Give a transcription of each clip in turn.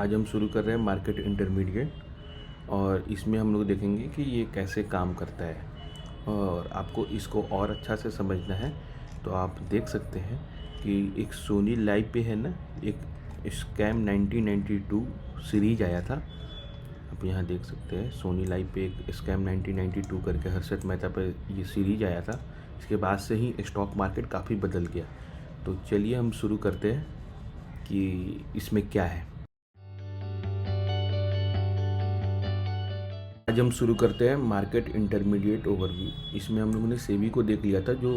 आज हम शुरू कर रहे हैं मार्केट इंटरमीडिएट और इसमें हम लोग देखेंगे कि ये कैसे काम करता है। और आपको इसको और अच्छा से समझना है तो आप देख सकते हैं कि एक सोनी लाइव पे है ना, एक स्कैम 1992 सीरीज आया था। आप यहाँ देख सकते हैं सोनी लाइव पे एक स्कैम 1992 करके हर्षद मेहता पर ये सीरीज आया था। इसके बाद से ही स्टॉक मार्केट काफ़ी बदल गया। तो चलिए हम शुरू करते हैं कि इसमें क्या है। आज हम शुरू करते हैं मार्केट इंटरमीडिएट ओवरव्यू। इसमें हम लोगों ने सेबी को देख लिया था जो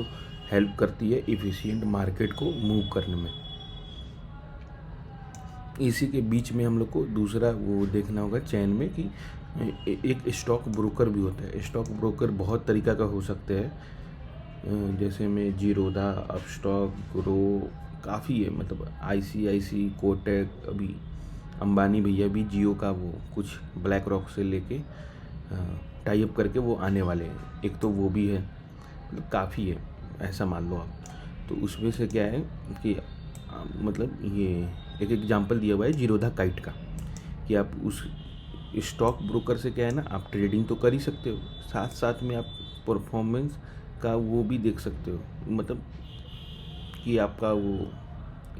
हेल्प करती है इफ़िशिएंट मार्केट को मूव करने में। इसी के बीच में हम लोग को दूसरा वो देखना होगा चैन में कि एक स्टॉक ब्रोकर भी होता है। स्टॉक ब्रोकर बहुत तरीक़ा का हो सकते हैं, जैसे में जीरोधा, अपस्टॉक, ग्रो, काफ़ी है। मतलब आईसीआईसी, कोटक, अभी अंबानी भैया भी जियो का वो कुछ ब्लैक रॉक से लेके टाई अप करके वो आने वाले हैं। एक तो वो भी है, मतलब काफ़ी है ऐसा मान लो आप। तो उसमें से क्या है कि मतलब ये एक एग्जांपल दिया हुआ है जीरोधा काइट का कि आप उस स्टॉक ब्रोकर से क्या है ना, आप ट्रेडिंग तो कर ही सकते हो, साथ साथ में आप परफॉर्मेंस का वो भी देख सकते हो। मतलब कि आपका वो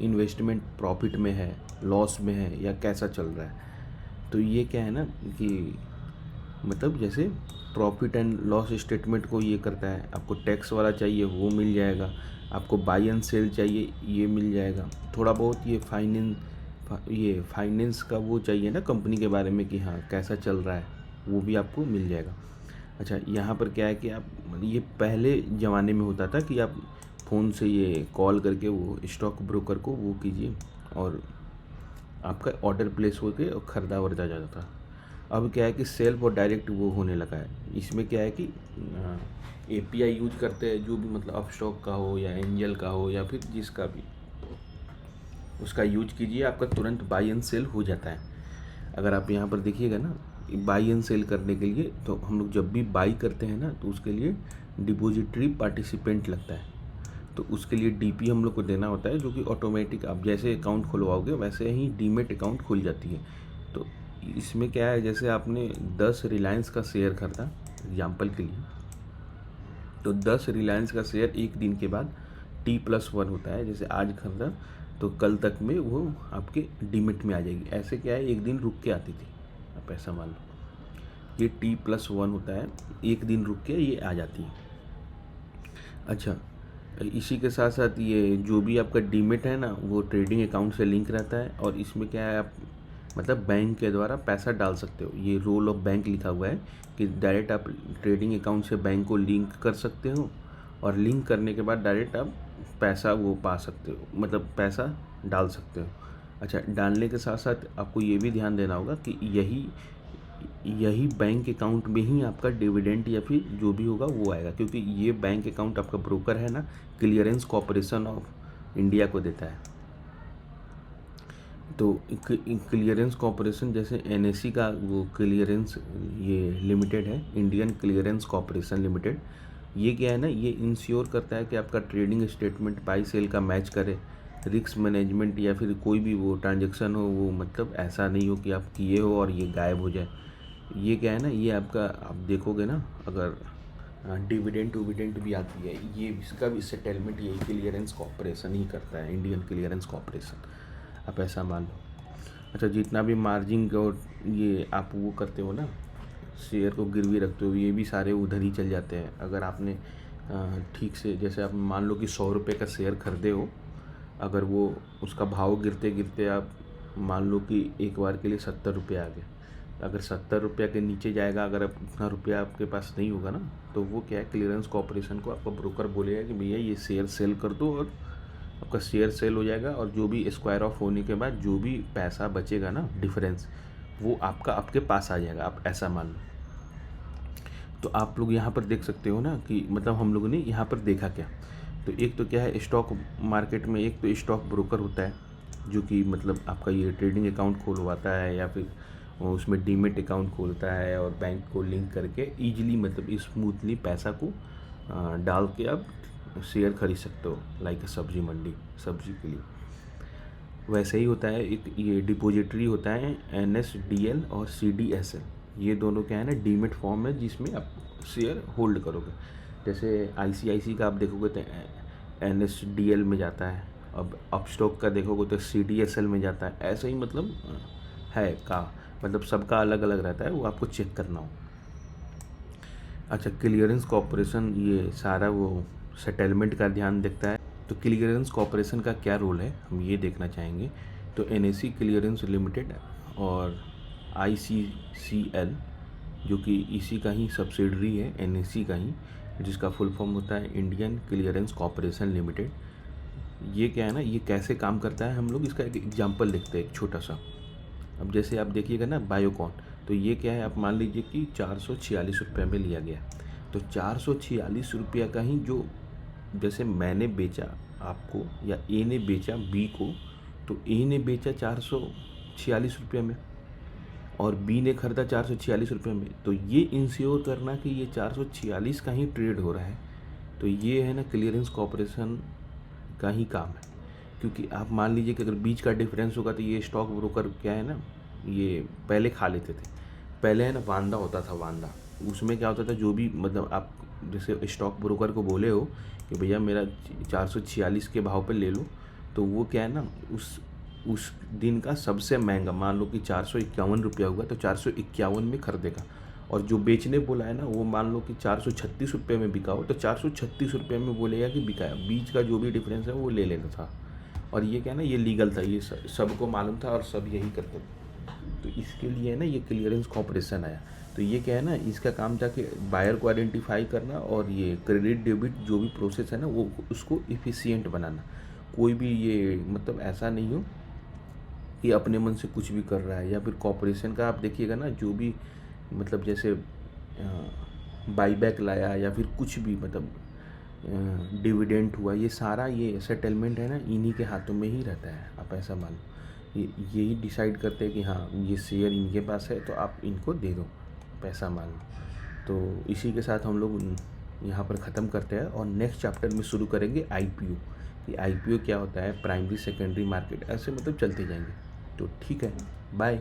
इन्वेस्टमेंट प्रॉफिट में है, लॉस में है या कैसा चल रहा है। तो ये क्या है ना कि मतलब जैसे प्रॉफिट एंड लॉस स्टेटमेंट को ये करता है। आपको टैक्स वाला चाहिए वो मिल जाएगा, आपको बाई एंड सेल चाहिए ये मिल जाएगा। थोड़ा बहुत ये फाइनेंस का वो चाहिए ना कंपनी के बारे में कि हाँ कैसा चल रहा है, वो भी आपको मिल जाएगा। अच्छा, यहाँ पर क्या है कि आप ये पहले ज़माने में होता था कि आप फ़ोन से ये कॉल करके वो स्टॉक ब्रोकर को वो कीजिए और आपका ऑर्डर प्लेस होके और ख़रीदा वर्दा जाता था। अब क्या है कि सेल्फ और डायरेक्ट वो होने लगा है। इसमें क्या है कि एपीआई यूज करते हैं, जो भी मतलब अपस्टॉक का हो या एंजल का हो या फिर जिसका भी, उसका यूज कीजिए, आपका तुरंत बाई एंड सेल हो जाता है। अगर आप यहाँ पर देखिएगा ना, बाई एंड सेल करने के लिए तो हम लोग जब भी बाई करते हैं ना तो उसके लिए डिपॉजिटरी पार्टिसिपेंट लगता है। तो उसके लिए डीपी हम लोग को देना होता है, जो कि ऑटोमेटिक आप जैसे अकाउंट खुलवाओगे वैसे ही डीमेट अकाउंट खुल जाती है। तो इसमें क्या है, जैसे आपने 10 रिलायंस का शेयर खरीदा एग्जाम्पल के लिए, तो 10 रिलायंस का शेयर एक दिन के बाद T+1 होता है। जैसे आज खरीदा तो कल तक में वो आपके डीमेट में आ जाएगी। ऐसे क्या है, एक दिन रुक के आती थी, आप ऐसा मान लो। ये T+1 होता है, एक दिन रुक के ये आ जाती है। अच्छा, इसी के साथ साथ ये जो भी आपका डीमेट है ना वो ट्रेडिंग अकाउंट से लिंक रहता है। और इसमें क्या है, आप मतलब बैंक के द्वारा पैसा डाल सकते हो। ये रोल ऑफ बैंक लिखा हुआ है कि डायरेक्ट आप ट्रेडिंग अकाउंट से बैंक को लिंक कर सकते हो और लिंक करने के बाद डायरेक्ट आप पैसा वो पा सकते हो, मतलब पैसा डाल सकते हो। अच्छा, डालने के साथ साथ आपको ये भी ध्यान देना होगा कि यही यही बैंक अकाउंट में ही आपका डिविडेंड या फिर जो भी होगा वो आएगा, क्योंकि ये बैंक अकाउंट आपका ब्रोकर है ना, क्लियरेंस कॉरपोरेशन ऑफ इंडिया को देता है। तो क्लियरेंस कॉरपोरेशन जैसे एनएससी का वो क्लियरेंस ये लिमिटेड है, इंडियन क्लियरेंस कॉरपोरेशन लिमिटेड। ये क्या है ना, ये इंश्योर करता है कि आपका ट्रेडिंग स्टेटमेंट बाई सेल का मैच करे। रिस्क मैनेजमेंट या फिर कोई भी वो ट्रांजैक्शन हो वो मतलब ऐसा नहीं हो कि आप किए हो और ये गायब हो जाए। ये क्या है ना, ये आपका आप देखोगे ना, अगर डिविडेंट विविडेंट भी आती है, ये इसका भी सेटलमेंट यही क्लियरेंस कॉरपोरेशन ही करता है, इंडियन क्लियरेंस कॉरपोरेशन, आप ऐसा मान लो। अच्छा, जितना भी मार्जिन का ये आप वो करते हो ना, शेयर को गिरवी रखते हो, ये भी सारे उधर ही चल जाते हैं। अगर आपने ठीक से, जैसे आप मान लो कि 100 रुपये का शेयर खरीदे हो, अगर वो उसका भाव गिरते गिरते आप मान लो कि एक बार के लिए 70 रुपये आ गए, अगर 70 रुपये के नीचे जाएगा, अगर आप उतना रुपया आपके पास नहीं होगा ना, तो वो क्या है, क्लियरेंस कॉरपोरेशन को आपका ब्रोकर बोलेगा कि भैया ये शेयर सेल कर दो, और आपका शेयर सेल हो जाएगा। और जो भी स्क्वायर ऑफ होने के बाद जो भी पैसा बचेगा ना, डिफरेंस, वो आपका आपके पास आ जाएगा, आप ऐसा मान लो। तो आप लोग यहाँ पर देख सकते हो ना कि मतलब हम लोगों ने यहाँ पर देखा क्या। तो एक तो क्या है, स्टॉक मार्केट में एक तो स्टॉक ब्रोकर होता है जो कि मतलब आपका ये ट्रेडिंग अकाउंट खोलवाता है या फिर उसमें डीमेट अकाउंट खोलता है और बैंक को लिंक करके ईजिली मतलब स्मूथली पैसा को डाल के आप शेयर खरीद सकते हो, लाइक सब्जी मंडी, सब्जी के लिए। वैसे ही होता है एक ये डिपॉजिटरी होता है NSDL और CDSL। ये दोनों क्या है ना डीमेट फॉर्म है जिसमें आप शेयर होल्ड करोगे। जैसे ICICI का आप देखोगे तो NSDL में जाता है, अब अपस्टॉक का देखोगे तो CDSL में जाता है। ऐसे ही मतलब है का मतलब सबका अलग अलग रहता है, वो आपको चेक करना हो। अच्छा, क्लियरेंस कॉरपोरेशन ये सारा वो सेटलमेंट का ध्यान देखता है। तो क्लियरेंस कॉरपोरेशन का क्या रोल है हम ये देखना चाहेंगे। तो NSE क्लियरेंस लिमिटेड और ICCL जो कि इसी का ही सब्सिडरी है NSE का ही, जिसका फुल फॉर्म होता है इंडियन क्लियरेंस कॉरपोरेशन लिमिटेड। ये क्या है ना, ये कैसे काम करता है हम लोग इसका एक एग्जांपल देखते हैं एक छोटा सा। अब जैसे आप देखिएगा ना बायोकॉन, तो ये क्या है, आप मान लीजिए कि 446 रुपये में लिया गया। तो 446 रुपया का ही जो जैसे मैंने बेचा आपको या ए ने बेचा बी को, तो ए ने बेचा 446 रुपये में और बी ने खरीदा 446 रुपये में। तो ये इंश्योर करना कि ये 446 का ही ट्रेड हो रहा है, तो ये है ना क्लियरेंस कॉरपोरेशन का ही काम है। क्योंकि आप मान लीजिए कि अगर बीच का डिफरेंस होगा तो ये स्टॉक ब्रोकर क्या है ना, ये पहले खा लेते थे। पहले है ना वांदा होता था, वांदा, उसमें क्या होता था, जो भी मतलब आप जैसे स्टॉक ब्रोकर को बोले हो कि भैया मेरा 446 के भाव पे ले लो, तो वो क्या है ना उस दिन का सबसे महंगा, मान लो कि 451 रुपया हुआ तो 451 में खरीदेगा। और जो बेचने बोला है ना वो मान लो कि 436 रुपये में बिका हो तो 436 रुपये में बोलेगा कि बिका है। बीच का जो भी डिफरेंस है वो ले लेना था। और ये क्या है ना, ये लीगल था, ये सबको मालूम था और सब यही करते थे। तो इसके लिए ना ये क्लियरेंस कॉरपोरेशन आया। तो ये क्या है ना, इसका काम था कि बायर को आइडेंटिफाई करना और ये क्रेडिट डेबिट जो भी प्रोसेस है ना वो उसको इफ़िशिएंट बनाना। कोई भी ये मतलब ऐसा नहीं हो कि अपने मन से कुछ भी कर रहा है। या फिर कॉरपोरेशन का आप देखिएगा ना, जो भी मतलब जैसे बाईबैक लाया या फिर कुछ भी मतलब डिविडेंड हुआ, ये सारा ये सेटलमेंट है ना इन्हीं के हाथों में ही रहता है। आप ऐसा मान लो, यही डिसाइड करते हैं कि हाँ ये शेयर इनके पास है तो आप इनको दे दो, पैसा मान लो। तो इसी के साथ हम लोग यहाँ पर ख़त्म करते हैं और नेक्स्ट चैप्टर में शुरू करेंगे IPO कि IPO क्या होता है, प्राइमरी सेकेंडरी मार्केट, ऐसे मतलब चलते जाएंगे। तो ठीक है, बाय।